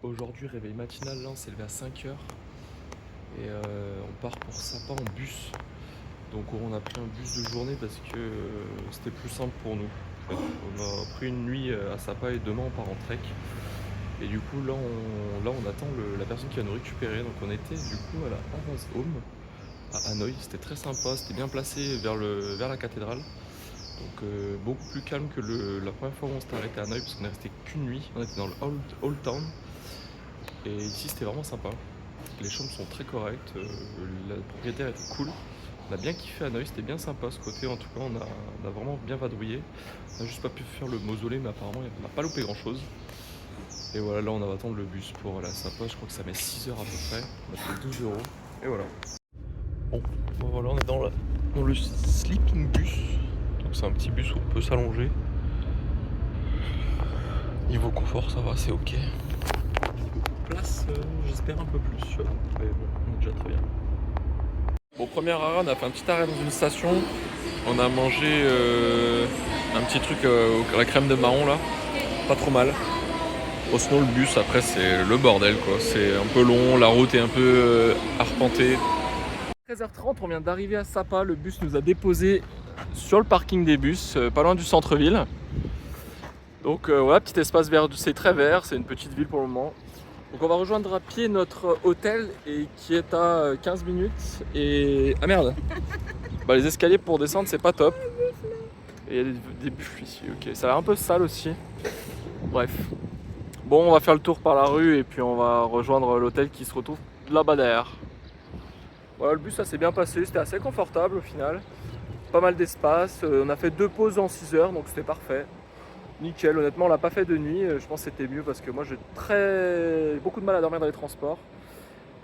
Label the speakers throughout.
Speaker 1: Aujourd'hui, réveil matinal, là on s'est levé à 5h et on part pour Sapa en bus. Donc on a pris un bus de journée parce que c'était plus simple pour nous. En fait. On a pris une nuit à Sapa et demain on part en trek. Et du coup là on attend la personne qui va nous récupérer. Donc on était du coup à la Havas Home à Hanoï. C'était très sympa, c'était bien placé vers la cathédrale. Donc beaucoup plus calme que la première fois où on s'était arrêté à Hanoï parce qu'on est resté qu'une nuit. On était dans le Old Town. Et ici c'était vraiment sympa. Les chambres sont très correctes, la propriétaire était cool. On a bien kiffé Hanoï, c'était bien sympa ce côté. En tout cas, on a vraiment bien vadrouillé. On n'a juste pas pu faire le mausolée, mais apparemment on n'a pas loupé grand chose. Et voilà, là on va attendre le bus pour la Sapa. Je crois que ça met 6 heures à peu près. On a fait 12 €. Et voilà. Bon, voilà, on est dans le sleeping bus. Donc c'est un petit bus où on peut s'allonger. Niveau confort, ça va, c'est ok. Place, j'espère un peu plus, mais bon, on est déjà très bien. Bon, premier arrêt, on a fait un petit arrêt dans une station. On a mangé un petit truc à la crème de marron là, pas trop mal. Bon, sinon le bus après c'est le bordel quoi, c'est un peu long, la route est un peu arpentée. 13h30, on vient d'arriver à Sapa, le bus nous a déposé sur le parking des bus, pas loin du centre-ville. Donc voilà, petit espace vert, c'est très vert, c'est une petite ville pour le moment. Donc on va rejoindre à pied notre hôtel et qui est à 15 minutes et... Ah merde. Bah les escaliers pour descendre c'est pas top. Et il y a des buffles ici, ok. Ça a l'air un peu sale aussi. Bref. Bon, on va faire le tour par la rue et puis on va rejoindre l'hôtel qui se retrouve là-bas derrière. Voilà, le bus ça s'est bien passé, c'était assez confortable au final. Pas mal d'espace, on a fait 2 pauses en 6 heures donc c'était parfait. Nickel, honnêtement on l'a pas fait de nuit, je pense que c'était mieux parce que moi j'ai beaucoup de mal à dormir dans les transports.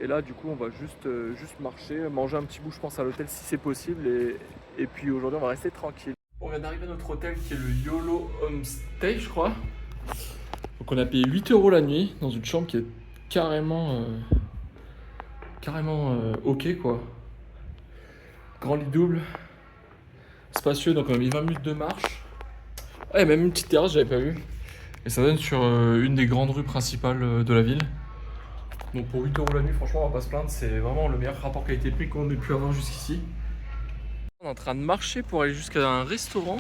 Speaker 1: Et là du coup on va juste marcher, manger un petit bout je pense à l'hôtel si c'est possible et puis aujourd'hui on va rester tranquille. On vient d'arriver à notre hôtel qui est le YOLO Homestay je crois. Donc on a payé 8 € la nuit dans une chambre qui est carrément ok quoi. Grand lit double, spacieux donc on a mis 20 minutes de marche. Ah, il y a même une petite terrasse j'avais pas vu. Et ça donne sur une des grandes rues principales de la ville. Donc pour 8 € la nuit, franchement, on va pas se plaindre. C'est vraiment le meilleur rapport qualité-prix qu'on ait pu avoir jusqu'ici. On est en train de marcher pour aller jusqu'à un restaurant.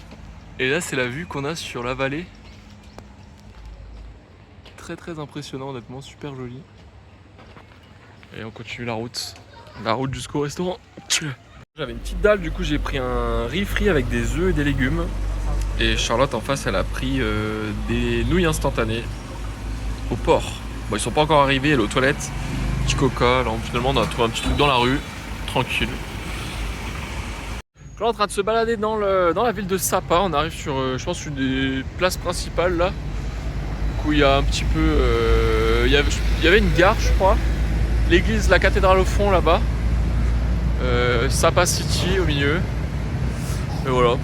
Speaker 1: Et là, c'est la vue qu'on a sur la vallée. Très très impressionnant, honnêtement, super joli. Et on continue la route. La route jusqu'au restaurant. J'avais une petite dalle, du coup j'ai pris un riz frit avec des œufs et des légumes. Et Charlotte en face, elle a pris des nouilles instantanées au porc. Bon, ils sont pas encore arrivés, elle est aux toilettes. Petit coca, alors finalement on a trouvé un petit truc dans la rue, tranquille. Là, on est en train de se balader dans la ville de Sapa. On arrive sur, je pense, une des places principales là. Où il y a un petit peu. Il y avait une gare, je crois. L'église, la cathédrale au fond là-bas. Sapa City au milieu. Et voilà.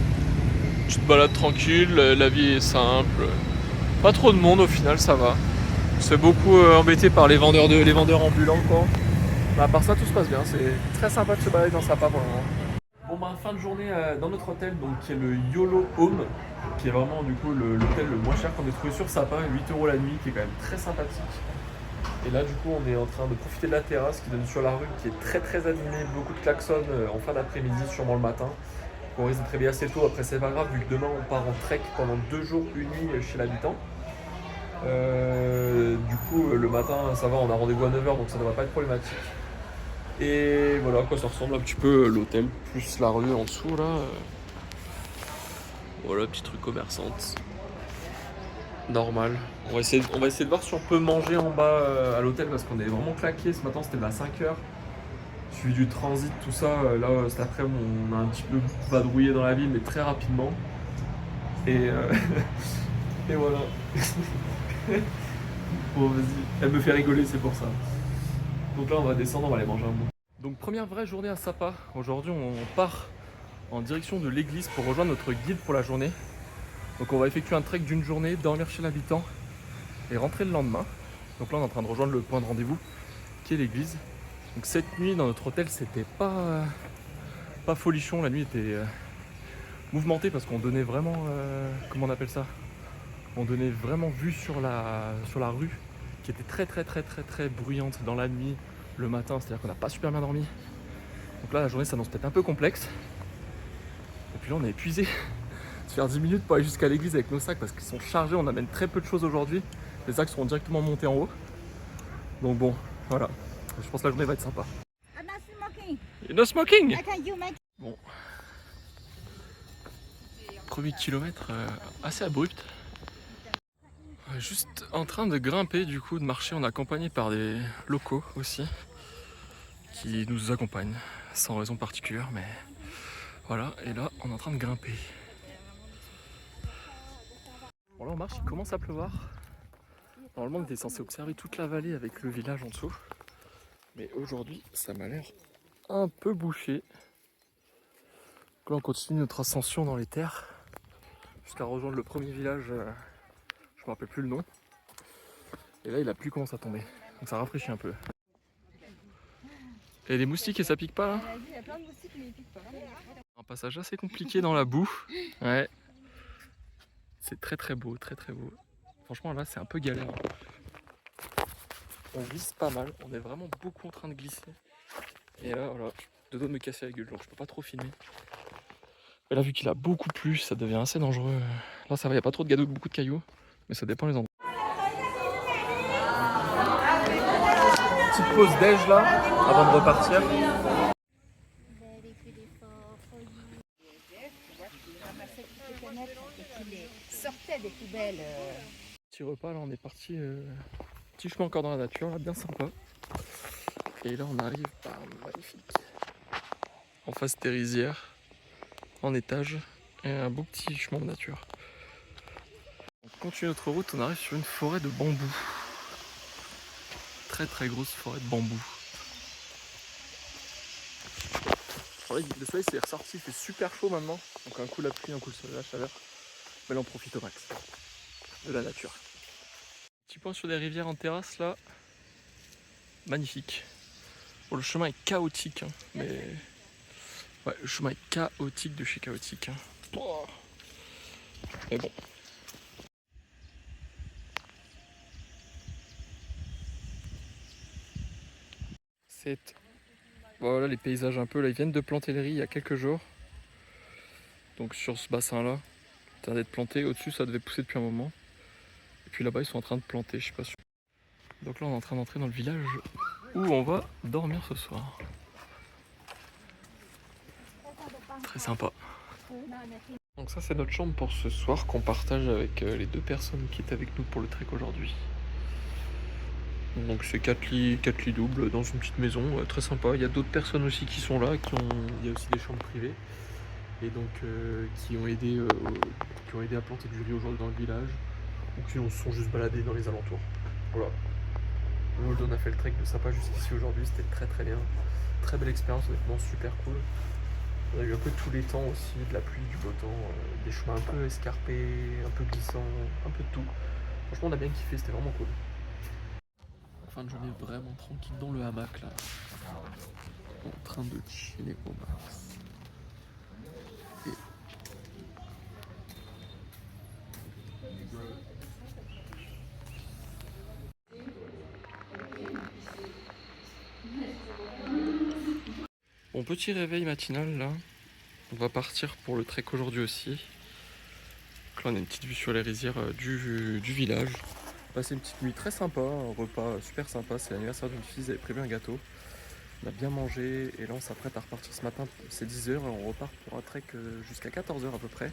Speaker 1: Petite balade tranquille, la vie est simple. Pas trop de monde au final, ça va. C'est beaucoup embêté par les vendeurs ambulants quoi. Mais à part ça tout se passe bien, c'est très sympa de se balader dans Sapa pour le moment. Bon bah fin de journée dans notre hôtel donc qui est le YOLO Home, qui est vraiment du coup l'hôtel le moins cher qu'on ait trouvé sur Sapa, 8 € la nuit, qui est quand même très sympathique. Et là du coup on est en train de profiter de la terrasse qui donne sur la rue, qui est très très animée, beaucoup de klaxons en fin d'après-midi, sûrement le matin. On risque de se réveiller assez tôt, après c'est pas grave vu que demain on part en trek pendant 2 jours, une nuit chez l'habitant. Du coup le matin ça va, on a rendez-vous à 9h donc ça devrait pas être problématique. Et voilà à quoi ça ressemble un petit peu l'hôtel plus la rue en dessous là. Voilà, petit truc commerçante. Normal. On va essayer de voir si on peut manger en bas à l'hôtel parce qu'on est vraiment claqué. Ce matin c'était à 5h. Suivi du transit, tout ça. Là cet après-midi on a un petit peu vadrouillé dans la ville mais très rapidement. Et, et voilà. Bon vas-y, elle me fait rigoler c'est pour ça. Donc là on va descendre, on va aller manger un bout. Donc première vraie journée à Sapa. Aujourd'hui on part en direction de l'église pour rejoindre notre guide pour la journée. Donc on va effectuer un trek d'une journée, dormir chez l'habitant et rentrer le lendemain. Donc là on est en train de rejoindre le point de rendez-vous qui est l'église. Donc cette nuit dans notre hôtel c'était pas folichon, la nuit était mouvementée parce qu'on donnait vraiment, comment on appelle ça, on donnait vraiment vue sur la rue qui était très bruyante dans la nuit, le matin, c'est-à-dire qu'on n'a pas super bien dormi. Donc là la journée s'annonce peut-être un peu complexe. Et puis là on est épuisé. Se faire 10 minutes pour aller jusqu'à l'église avec nos sacs parce qu'ils sont chargés, on amène très peu de choses aujourd'hui. Les sacs seront directement montés en haut. Donc bon, voilà. Je pense que la journée va être sympa.
Speaker 2: I'm not smoking.
Speaker 1: You're not smoking?
Speaker 2: Can you make?
Speaker 1: Bon. 8 km assez abrupt. Juste en train de grimper, du coup, de marcher. On est accompagné par des locaux aussi qui nous accompagnent sans raison particulière, mais voilà. Et là, on est en train de grimper. Bon, là, on marche, il commence à pleuvoir. Normalement, on était censé observer toute la vallée avec le village en dessous, mais aujourd'hui, ça m'a l'air un peu bouché. Donc là, on continue notre ascension dans les terres jusqu'à rejoindre le premier village. Je me rappelle plus le nom. Et là, la pluie commence à tomber. Donc ça rafraîchit un peu. Et les moustiques, et ça pique pas là?
Speaker 2: Il y a plein de moustiques mais ils piquent pas.
Speaker 1: Un passage assez compliqué dans la boue. Ouais. C'est très beau, très beau. Franchement là, c'est un peu galère. On glisse pas mal. On est vraiment beaucoup en train de glisser. Et là, voilà, je dois de me casser la gueule. Donc je peux pas trop filmer. Mais là, vu qu'il a beaucoup plu, ça devient assez dangereux. Là, ça va, il n'y a pas trop de gado, beaucoup de cailloux. Mais ça dépend les endroits. Petite pause déj là, avant de repartir.
Speaker 2: Sortait des poubelles.
Speaker 1: Petit repas là, on est parti. Petit chemin encore dans la nature, là, bien sympa. Et là, on arrive par magnifique. En face des rizières, en étage, et un beau petit chemin de nature. On continue notre route, on arrive sur une forêt de bambou. Très grosse forêt de bambou. Alors là, le soleil s'est ressorti, il fait super chaud maintenant. Donc un coup la pluie, un coup la chaleur. Mais là on profite au max de la nature. Petit point sur des rivières en terrasse là. Magnifique. Bon, le chemin est chaotique, hein, mais... Ouais, le chemin est chaotique de chez chaotique. Hein. Oh. Mais bon. Voilà les paysages un peu. Là, ils viennent de planter le riz il y a quelques jours. Donc sur ce bassin là, ça d'être planté. Au-dessus, ça devait pousser depuis un moment. Et puis là-bas, ils sont en train de planter, je sais pas sûr. Donc là, on est en train d'entrer dans le village où on va dormir ce soir. Très sympa. Donc ça, c'est notre chambre pour ce soir qu'on partage avec les deux personnes qui étaient avec nous pour le trek aujourd'hui. Donc c'est 4 lits doubles dans une petite maison, très sympa. Il y a d'autres personnes aussi qui sont là, il y a aussi des chambres privées. Et donc qui ont aidé à planter du riz aujourd'hui dans le village, ou qui se sont juste baladés dans les alentours. Voilà. On a fait le trek de Sapa jusqu'ici aujourd'hui, c'était très bien. Très belle expérience, honnêtement super cool. On a eu un peu tous les temps aussi, de la pluie, du beau temps, des chemins un peu escarpés, un peu glissants, un peu de tout. Franchement on a bien kiffé, c'était vraiment cool. Fin de journée vraiment tranquille dans le hamac là. En train de chiller au max. Et... Bon, petit réveil matinal là. On va partir pour le trek aujourd'hui aussi. Donc là on a une petite vue sur les rizières du village. Passer une petite nuit très sympa, un repas super sympa. C'est l'anniversaire d'une fille, ils avaient prévu un gâteau. On a bien mangé et là on s'apprête à repartir ce matin, c'est 10h et on repart pour un trek jusqu'à 14h à peu près.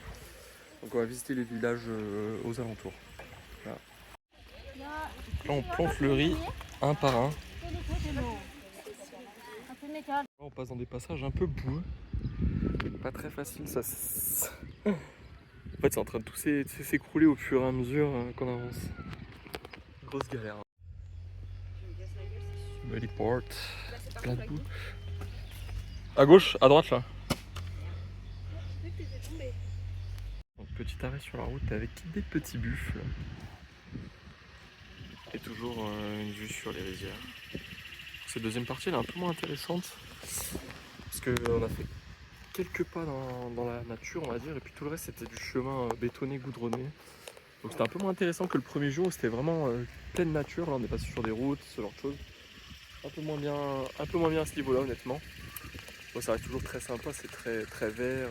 Speaker 1: Donc on va visiter les villages aux alentours. Voilà. Là on plante le riz un par un. Là, on passe dans des passages un peu boueux. Pas très facile ça. En fait c'est en train de tout s'écrouler au fur et à mesure qu'on avance. Grosse galère. Mediport, plein de boue. À gauche, à droite là. Donc, petit arrêt sur la route avec des petits buffles. Et toujours une vue sur les rizières. Cette deuxième partie elle est un peu moins intéressante. Parce qu'on a fait quelques pas dans la nature on va dire. Et puis tout le reste c'était du chemin bétonné, goudronné. Donc c'était un peu moins intéressant que le premier jour où c'était vraiment pleine nature. Là on est passé sur des routes, ce genre de choses. Un peu moins bien à ce niveau-là honnêtement. Bon, ça reste toujours très sympa, c'est très vert,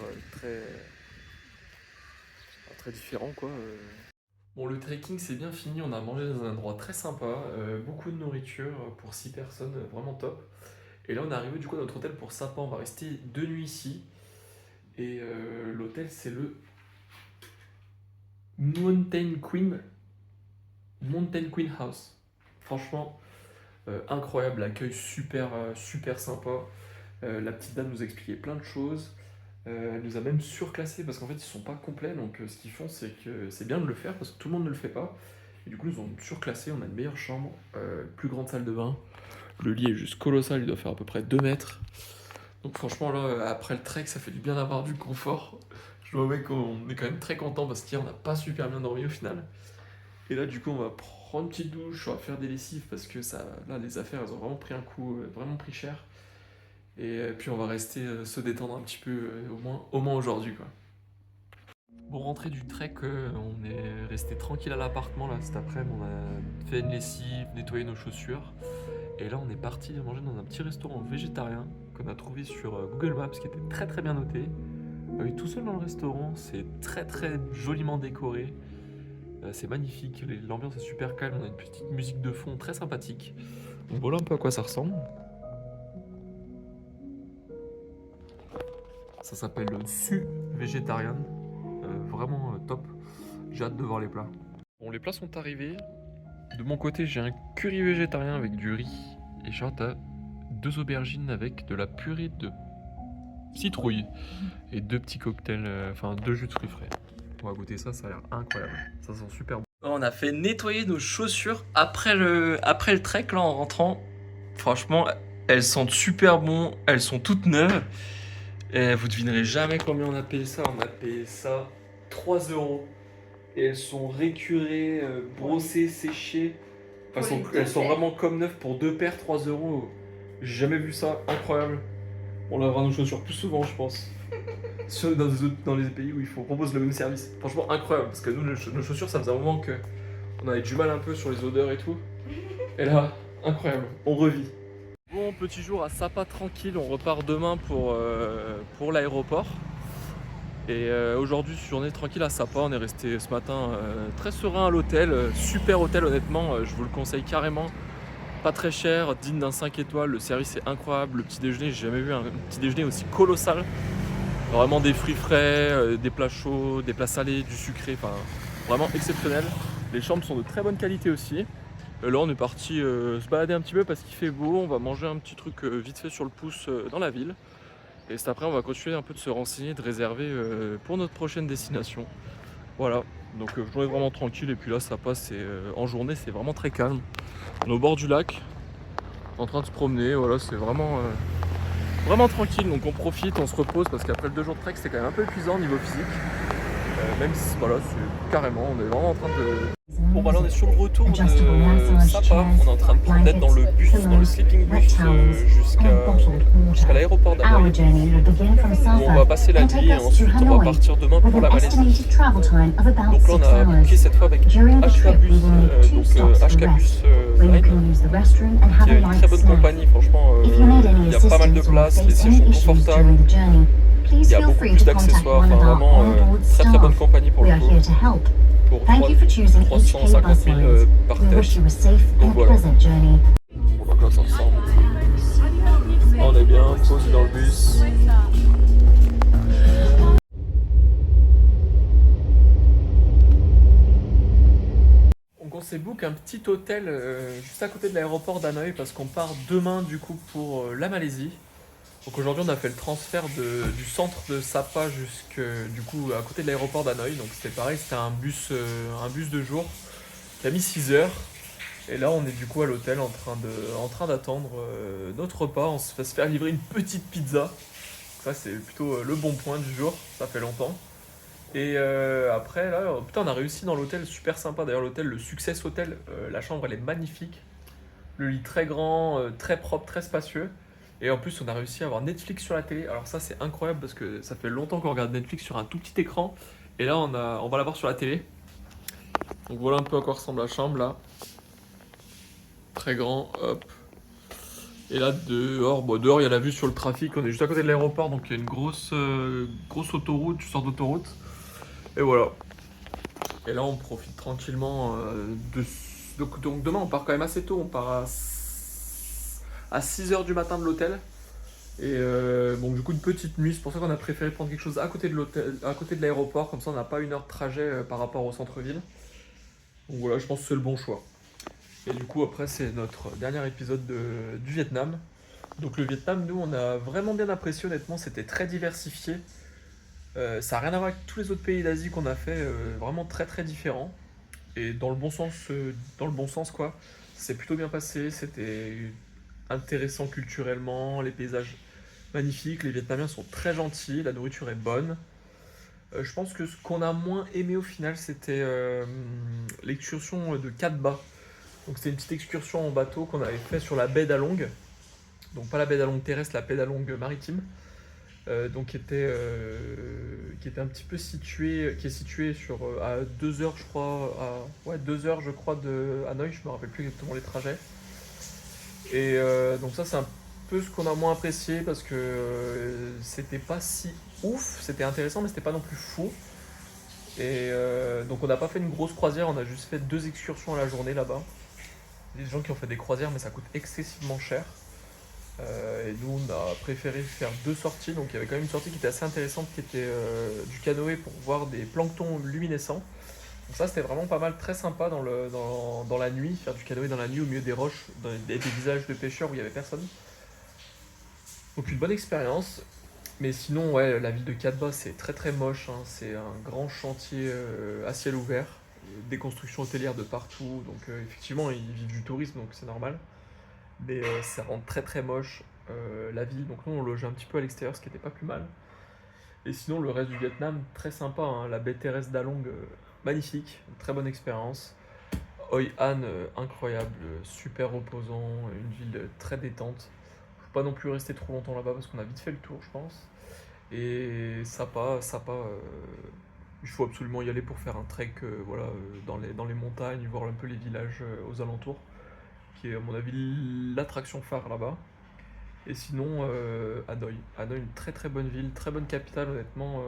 Speaker 1: très différent quoi. Bon, le trekking c'est bien fini, on a mangé dans un endroit très sympa, beaucoup de nourriture pour 6 personnes, vraiment top. Et là on est arrivé du coup à notre hôtel pour Sapa, on va rester 2 nuits ici. Et l'hôtel c'est le Mountain Queen House. Franchement, incroyable, l'accueil super sympa. La petite dame nous a expliqué plein de choses. Elle nous a même surclassé parce qu'en fait ils sont pas complets. Donc ce qu'ils font c'est que c'est bien de le faire parce que tout le monde ne le fait pas. Et du coup ils nous ont surclassé, on a une meilleure chambre, plus grande salle de bain. Le lit est juste colossal, il doit faire à peu près 2 mètres. Donc franchement là, après le trek ça fait du bien d'avoir du confort. Je dois avouer qu'on est quand même très content parce qu'hier on n'a pas super bien dormi au final. Et là du coup on va prendre une petite douche, on va faire des lessives parce que ça, là les affaires elles ont vraiment pris un coup, vraiment pris cher. Et puis on va rester se détendre un petit peu au moins aujourd'hui quoi. Bon, rentrée du trek, on est resté tranquille à l'appartement là cet après-midi, on a fait une lessive, nettoyé nos chaussures. Et là on est parti manger dans un petit restaurant végétarien qu'on a trouvé sur Google Maps qui était très bien noté. On est tout seul dans le restaurant, c'est très joliment décoré. C'est magnifique, l'ambiance est super calme, on a une petite musique de fond très sympathique. Donc voilà un peu à quoi ça ressemble. Ça s'appelle le Su Végétarien. Vraiment top. J'ai hâte de voir les plats. Bon, les plats sont arrivés. De mon côté, j'ai un curry végétarien avec du riz. Et j'ai hâte à 2 aubergines avec de la purée de citrouille. Et 2 petits cocktails, enfin 2 jus de fruits frais. On va goûter ça, ça a l'air incroyable. Ça sent super bon. On a fait nettoyer nos chaussures après le trek là en rentrant. Franchement, elles sentent super bon, elles sont toutes neuves. Et vous devinerez jamais combien on a payé ça. On a payé ça 3 €. Et elles sont récurées, brossées, séchées. Enfin, elles sont vraiment comme neuves pour 2 paires, 3 €. J'ai jamais vu ça, incroyable. On lavera nos chaussures plus souvent, je pense. Dans les pays où on propose le même service. Franchement, incroyable. Parce que nous, nos chaussures, ça faisait un moment qu'on avait du mal un peu sur les odeurs et tout. Et là, incroyable. On revit. Bon, petit jour à Sapa tranquille. On repart demain pour l'aéroport. Et aujourd'hui, journée tranquille à Sapa. On est resté ce matin très serein à l'hôtel. Super hôtel, honnêtement. Je vous le conseille carrément. Pas très cher, digne d'un 5 étoiles. Le service est incroyable. Le petit déjeuner, j'ai jamais vu un petit déjeuner aussi colossal. Vraiment des fruits frais, des plats chauds, des plats salés, du sucré. Enfin, vraiment exceptionnel. Les chambres sont de très bonne qualité aussi. Là, on est parti se balader un petit peu parce qu'il fait beau. On va manger un petit truc vite fait sur le pouce dans la ville. Et cet après, on va continuer un peu de se renseigner, de réserver pour notre prochaine destination. Voilà, donc journée vraiment tranquille. Et puis là, ça passe. En journée, c'est vraiment très calme. On est au bord du lac, en train de se promener. Voilà, c'est vraiment tranquille. Donc on profite, on se repose parce qu'après le 2 jours de trek, c'est quand même un peu épuisant au niveau physique. Même si, voilà, c'est carrément, on est vraiment en train de... Bon bah là on est sur le retour de Sapa, on est en train d'être dans le bus, dans le sleeping bus jusqu'à l'aéroport d'Hanoï. On va passer la nuit et ensuite on va partir demain pour la Malaisie. Donc là on a pris cette fois avec HK Bus, HK Bus Line, qui est une très bonne compagnie, franchement il y a pas mal de place, les sièges sont confortables. Il y a beaucoup plus d'accessoires, enfin vraiment très bonne compagnie pour le coup. Pour 350 000 par tête. Donc voilà. On va commencer ensemble. On est bien, posé dans le bus. Donc on s'est book un petit hôtel juste à côté de l'aéroport d'Hanoï parce qu'on part demain du coup pour la Malaisie. Donc aujourd'hui on a fait le transfert du centre de Sapa jusqu'à du coup à côté de l'aéroport d'Hanoï. Donc c'était pareil, c'était un bus de jour qui a mis 6 heures. Et là on est du coup à l'hôtel en train d'attendre notre repas. On se fait se faire livrer une petite pizza. Ça c'est plutôt le bon point du jour, ça fait longtemps. Et après là, putain on a réussi dans l'hôtel, super sympa. D'ailleurs l'hôtel, le Success Hotel, la chambre elle est magnifique. Le lit très grand, très propre, très spacieux. Et en plus, on a réussi à avoir Netflix sur la télé. Alors ça, c'est incroyable parce que ça fait longtemps qu'on regarde Netflix sur un tout petit écran. Et là, on va l'avoir sur la télé. Donc voilà un peu à quoi ressemble la chambre là. Très grand, hop. Et là dehors, dehors il y a la vue sur le trafic, on est juste à côté de l'aéroport, donc il y a une grosse autoroute, une sorte d'autoroute. Et voilà. Et là on profite tranquillement donc demain on part quand même assez tôt, on part à 6h du matin de l'hôtel. Et bon du coup une petite nuit, c'est pour ça qu'on a préféré prendre quelque chose à côté de l'hôtel, à côté de l'aéroport, comme ça on n'a pas 1 heure de trajet par rapport au centre-ville. Donc voilà, je pense que c'est le bon choix. Et du coup après c'est notre dernier épisode du Vietnam. Donc le Vietnam, nous on a vraiment bien apprécié honnêtement, c'était très diversifié. Ça n'a rien à voir avec tous les autres pays d'Asie qu'on a fait, vraiment très très différents. Et dans le bon sens quoi. C'est plutôt bien passé, c'était intéressant culturellement, les paysages magnifiques, les Vietnamiens sont très gentils, la nourriture est bonne. Je pense que ce qu'on a moins aimé au final, c'était l'excursion de Cat Ba. Donc c'était une petite excursion en bateau qu'on avait fait sur la baie d'Along. Donc pas la baie d'Along terrestre, la baie d'Along maritime. Donc qui était un petit peu située, qui est située sur à 2 heures je crois, ouais 2 heures je crois de Hanoï, je me rappelle plus exactement les trajets. Et donc ça c'est un peu ce qu'on a moins apprécié parce que c'était pas si ouf, c'était intéressant mais c'était pas non plus fou. Et donc on n'a pas fait une grosse croisière, on a juste fait 2 excursions à la journée là-bas. Il y a des gens qui ont fait des croisières mais ça coûte excessivement cher. Et nous, on a préféré faire 2 sorties. Donc, il y avait quand même une sortie qui était assez intéressante, qui était du canoë pour voir des planctons luminescents. Donc, ça, c'était vraiment pas mal, très sympa dans la nuit, faire du canoë dans la nuit au milieu des roches, dans des villages de pêcheurs où il n'y avait personne. Donc, une bonne expérience. Mais sinon, ouais, la ville de Cat Ba, c'est très très moche, hein. C'est un grand chantier à ciel ouvert, des constructions hôtelières de partout. Donc, effectivement, ils vivent du tourisme, donc c'est normal. Mais ça rend très très moche la ville. Donc nous on logeait un petit peu à l'extérieur, ce qui était pas plus mal. Et sinon le reste du Vietnam, très sympa, hein. La baie terrestre d'Along, magnifique, très bonne expérience. Hoi An, incroyable, super reposant, une ville très détente. Faut pas non plus rester trop longtemps là-bas parce qu'on a vite fait le tour je pense. Et Sapa, il faut absolument y aller pour faire un trek voilà, dans les montagnes, voir un peu les villages aux alentours, qui est à mon avis l'attraction phare là-bas. Et sinon, Hanoï. Hanoï, une très très bonne ville, très bonne capitale, honnêtement.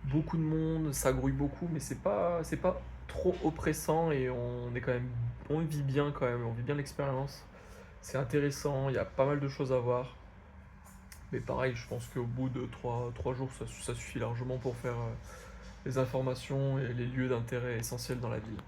Speaker 1: Beaucoup de monde, ça grouille beaucoup, mais c'est pas trop oppressant et on est quand même, on vit bien quand même, on vit bien l'expérience. C'est intéressant, il y a pas mal de choses à voir. Mais pareil, je pense qu'au bout de 3 jours, ça suffit largement pour faire les informations et les lieux d'intérêt essentiels dans la ville.